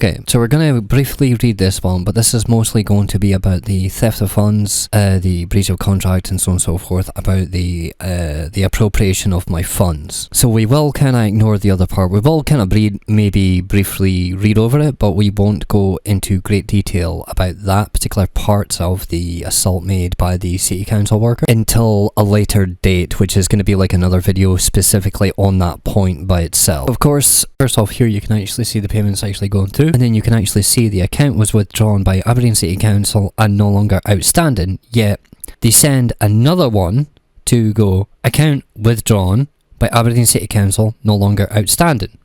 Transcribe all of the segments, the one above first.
Okay, so we're going to briefly read this one, but this is mostly going to be about the theft of funds, the breach of contract, and so on and so forth, about the appropriation of my funds. So we will kind of ignore the other part. We will kind of maybe briefly read over it, but we won't go into great detail about that particular part of the assault made by the city council worker until a later date, which is going to be like another video specifically on that point by itself. Of course, first off here you can actually see the payments actually going through. And then you can actually see the account was withdrawn by Aberdeen City Council and no longer outstanding, yet they send another one to go, account withdrawn by Aberdeen City Council, no longer outstanding.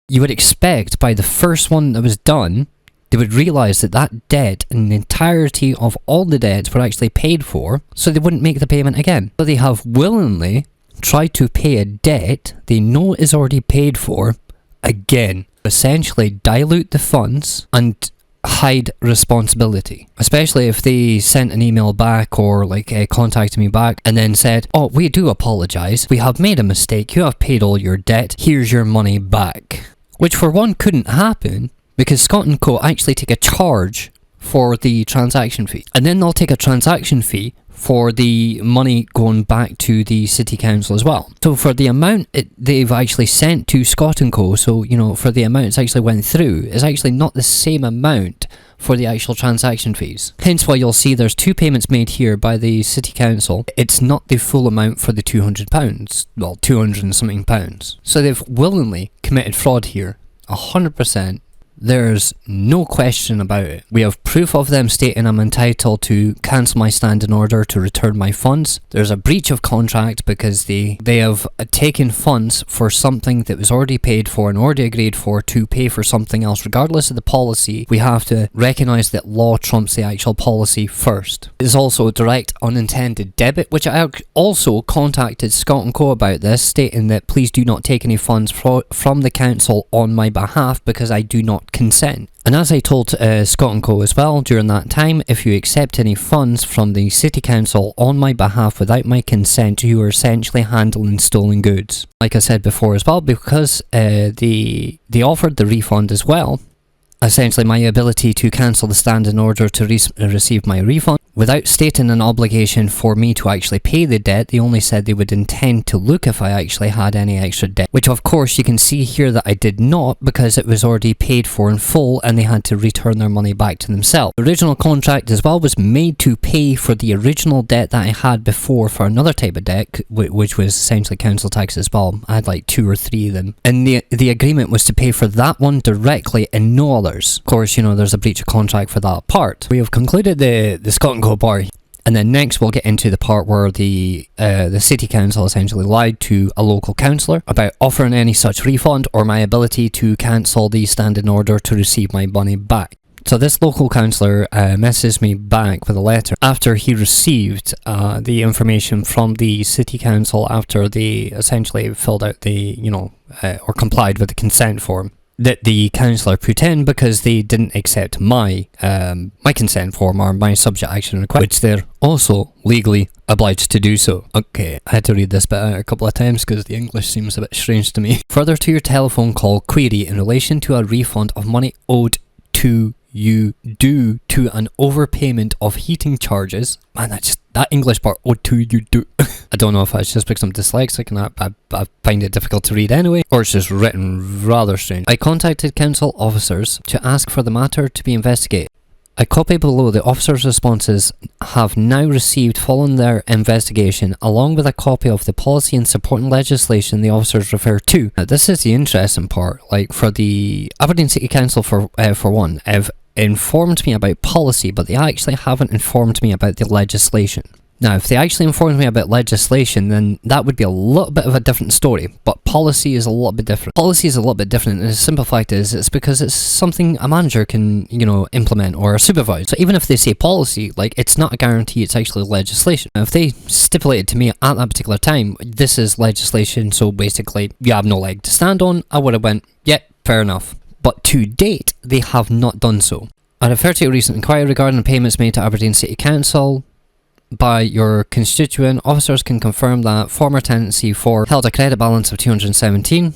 You would expect by the first one that was done, they would realise that that debt and the entirety of all the debts were actually paid for, so they wouldn't make the payment again. So they have willingly tried to pay a debt they know is already paid for again. Essentially dilute the funds and hide responsibility, especially if they sent an email back or like contacted me back and then said, oh, we do apologise, we have made a mistake, you have paid all your debt, here's your money back. Which for one couldn't happen because Scot & Co actually take a charge for the transaction fee, and then they'll take a transaction fee for the money going back to the city council as well. So for the amount they've actually sent to Scot & Co, so you know, for the amount it's actually went through, is actually not the same amount for the actual transaction fees. Hence why you'll see there's two payments made here by the city council. It's not the full amount for the £200, well, 200 and something pounds. So they've willingly committed fraud here, 100%. There's no question about it. We have proof of them stating I'm entitled to cancel my standing order to return my funds. There's a breach of contract because they have taken funds for something that was already paid for and already agreed for to pay for something else. Regardless of the policy, we have to recognise that law trumps the actual policy first. There's also a direct unintended debit, which I also contacted Scot & Co about this, stating that please do not take any funds from the council on my behalf because I do not consent. And as I told Scot & Co as well during that time, if you accept any funds from the city council on my behalf without my consent, you are essentially handling stolen goods. Like I said before as well, because they offered the refund as well, essentially my ability to cancel the standing order to receive my refund. Without stating an obligation for me to actually pay the debt, they only said they would intend to look if I actually had any extra debt. Which of course you can see here that I did not, because it was already paid for in full and they had to return their money back to themselves. The original contract as well was made to pay for the original debt that I had before for another type of debt, which was essentially council tax as well. I had like 2 or 3 of them. And the agreement was to pay for that one directly and no others. Of course, you know, there's a breach of contract for that part. We have concluded the Scot & Co part, and then next we'll get into the part where the city council essentially lied to a local councillor about offering any such refund or my ability to cancel the standing order to receive my money back. So this local councillor messaged me back with a letter after he received the information from the city council after they essentially filled out the, you know, or complied with the consent form that the councillor put in because they didn't accept my my consent form or my subject action request, which they're also legally obliged to do so. Okay, I had to read this bit out a couple of times because the English seems a bit strange to me. Further to your telephone call query in relation to a refund of money owed to you due to an overpayment of heating charges. Man, that English part, owed to you due. I don't know if it's just because I'm dyslexic and I find it difficult to read anyway, or it's just written rather strange. I contacted council officers to ask for the matter to be investigated. I copy below the officers' responses have now received following their investigation, along with a copy of the policy and supporting legislation the officers refer to. Now, this is the interesting part. Like, for the Aberdeen City Council, for one, have informed me about policy, but they actually haven't informed me about the legislation. Now, if they actually informed me about legislation, then that would be a little bit of a different story, but policy is a little bit different. Policy is a little bit different, and the simple fact is, it's because it's something a manager can, you know, implement or supervise. So even if they say policy, like, it's not a guarantee it's actually legislation. Now, if they stipulated to me at that particular time, this is legislation, so basically, you have no leg to stand on, I would have went, yeah, fair enough. But to date, they have not done so. I refer to a recent inquiry regarding payments made to Aberdeen City Council by your constituent. Officers can confirm that former tenancy 4 held a credit balance of 217.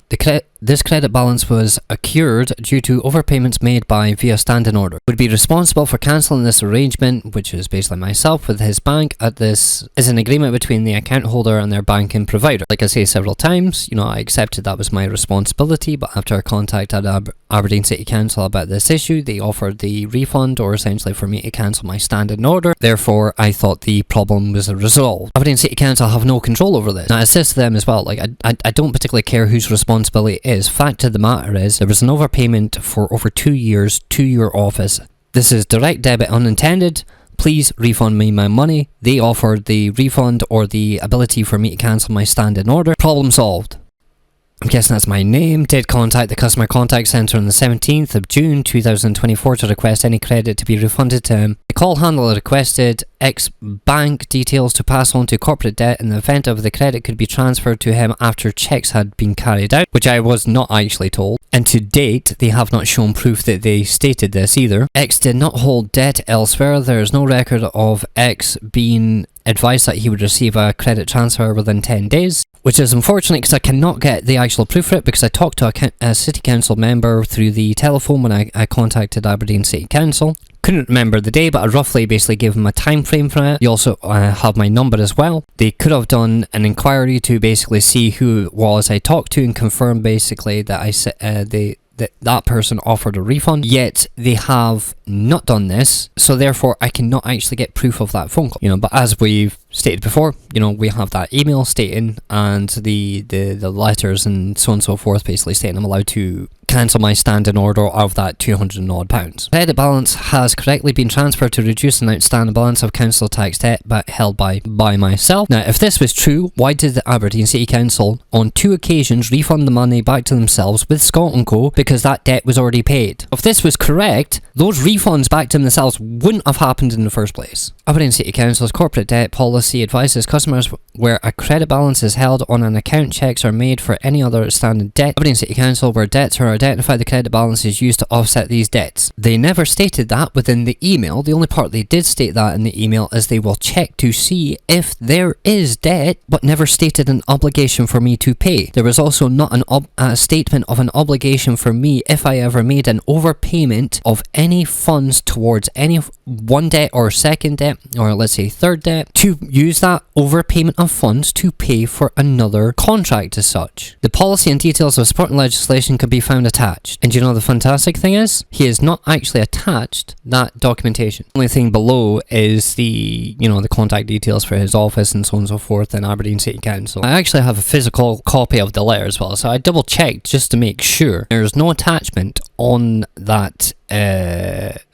This credit balance was accrued due to overpayments made by via standing order. Would be responsible for cancelling this arrangement, which is basically myself, with his bank, at this is an agreement between the account holder and their banking provider. Like I say several times, I accepted that was my responsibility, but after I contacted Aberdeen City Council about this issue, they offered the refund, or essentially for me to cancel my standing order. Therefore, I thought the problem was resolved. Aberdeen City Council have no control over this. Now, I said to them as well, like, I don't particularly care whose responsibility it is. Fact of the matter is, there was an overpayment for over 2 years to your office. This is direct debit unintended. Please refund me my money. They offered the refund or the ability for me to cancel my standing order. Problem solved. I'm guessing that's my name. Did contact the customer contact centre on the 17th of June 2024 to request any credit to be refunded to him. The call handler requested bank details to pass on to corporate debt in the event of the credit could be transferred to him after checks had been carried out, which I was not actually told. And to date, they have not shown proof that they stated this either. X did not hold debt elsewhere. There is no record of X being advised that he would receive a credit transfer within 10 days, which is unfortunate because I cannot get the actual proof for it, because I talked to a city council member through the telephone when I contacted Aberdeen City Council. Couldn't remember the day, but I roughly basically gave them a time frame for it. You also have my number as well. They could have done an inquiry to basically see who it was I talked to and confirm basically that that person offered a refund, yet they have not done this, so therefore I cannot actually get proof of that phone call. But as we've stated before, we have that email stating, and the letters and so on and so forth basically stating I'm allowed to cancel my standing order of that £200 and odd. Credit balance has correctly been transferred to reduce an outstanding balance of council tax debt but held by myself. Now, if this was true, why did the Aberdeen City Council on 2 occasions refund the money back to themselves with Scot & Co, because that debt was already paid? If this was correct, those refunds back to themselves wouldn't have happened in the first place. Aberdeen City Council's corporate debt policy advises customers where a credit balance is held on an account, checks are made for any other outstanding debt. Aberdeen City Council, where debts are identified, the credit balance is used to offset these debts. They never stated that within the email. The only part they did state that in the email is they will check to see if there is debt, but never stated an obligation for me to pay. There was also not a statement of an obligation for me if I ever made an overpayment of any funds towards any one debt or second debt, or let's say third debt, to use that overpayment of funds to pay for another contract as such. The policy and details of supporting legislation can be found attached. And the fantastic thing is, he has not actually attached that documentation. The only thing below is the contact details for his office and so on and so forth in Aberdeen City Council. I actually have a physical copy of the letter as well, so I double checked just to make sure there's no attachment on that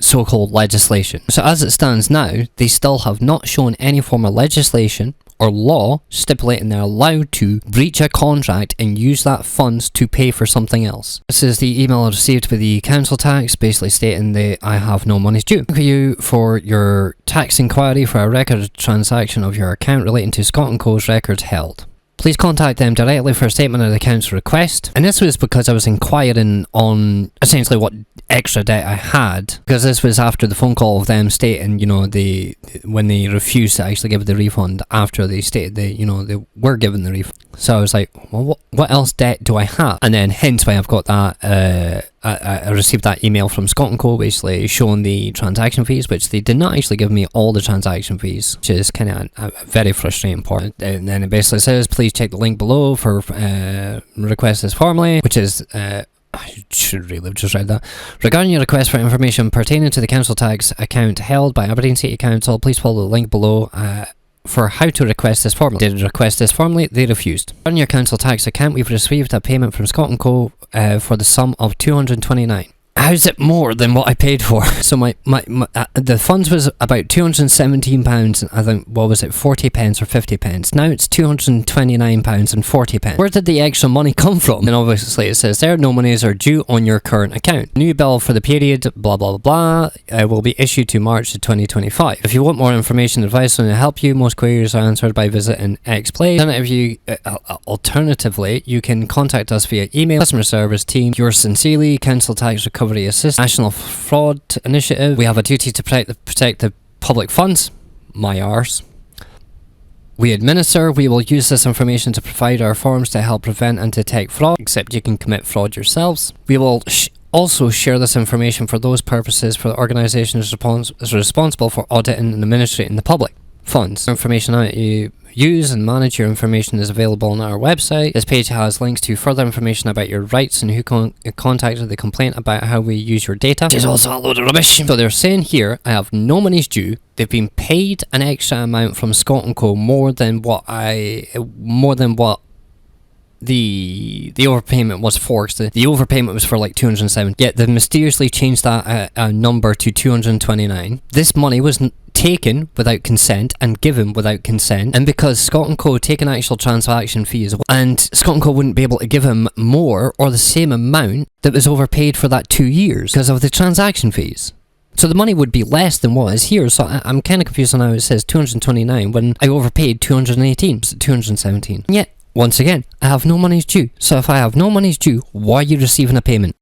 so-called legislation. So as it stands now, they still have not shown any form of legislation or law stipulating they're allowed to breach a contract and use that funds to pay for something else. This is the email I received with the council tax, basically stating that I have no monies due. Thank you for your tax inquiry for a record transaction of your account relating to Scot & Co.'s records held. Please contact them directly for a statement of the account's request. And this was because I was inquiring on essentially what extra debt I had, because this was after the phone call of them stating, when they refused to actually give the refund after they stated they were given the refund. So I was like, well, what else debt do I have? And then hence why I've got that, I received that email from Scot & Co basically showing the transaction fees, which they did not actually give me all the transaction fees, which is kind of a very frustrating part. And then it basically says, please check the link below for request this formally, which is, I should really have just read that. Regarding your request for information pertaining to the council tax account held by Aberdeen City Council, please follow the link below for how to request this formally. Did request this formally? They refused. On your council tax account, we've received a payment from Scot & Co for the sum of £229. How's it more than what I paid for? So the funds was about £217, I think, what was it, 40 pence or 50 pence. Now it's £229 and 40 pence. Where did the extra money come from? And obviously it says there, no monies are due on your current account. New bill for the period, blah, blah, blah, will be issued to March of 2025. If you want more information, advice on to help you, most queries are answered by visiting X Play. Alternatively, you can contact us via email, customer service team. Yours sincerely, Council Tax Recovery Assist, National Fraud Initiative. We have a duty to protect the public funds. My arse. we administer. We will use this information to provide our forms to help prevent and detect fraud, except you can commit fraud yourselves. We will also share this information for those purposes for the organisation is responsible for auditing and administrating the public funds. Information on how to use and manage your information is available on our website. This page has links to further information about your rights and who contacted the complaint about how we use your data. Which is also a load of rubbish. So they're saying here, I have no monies due. They've been paid an extra amount from Scot & Co. more than what the overpayment was for, because the overpayment was for like 207, yet they mysteriously changed that number to 229. This money was taken without consent and given without consent, and because Scot & Co. take an actual transaction fee as well, and Scot & Co. wouldn't be able to give him more or the same amount that was overpaid for that 2 years because of the transaction fees. So the money would be less than what is here, so I'm kind of confused on how it says 229 when I overpaid 218, so 217. Yet, once again, I have no monies due. So if I have no monies due, why are you receiving a payment?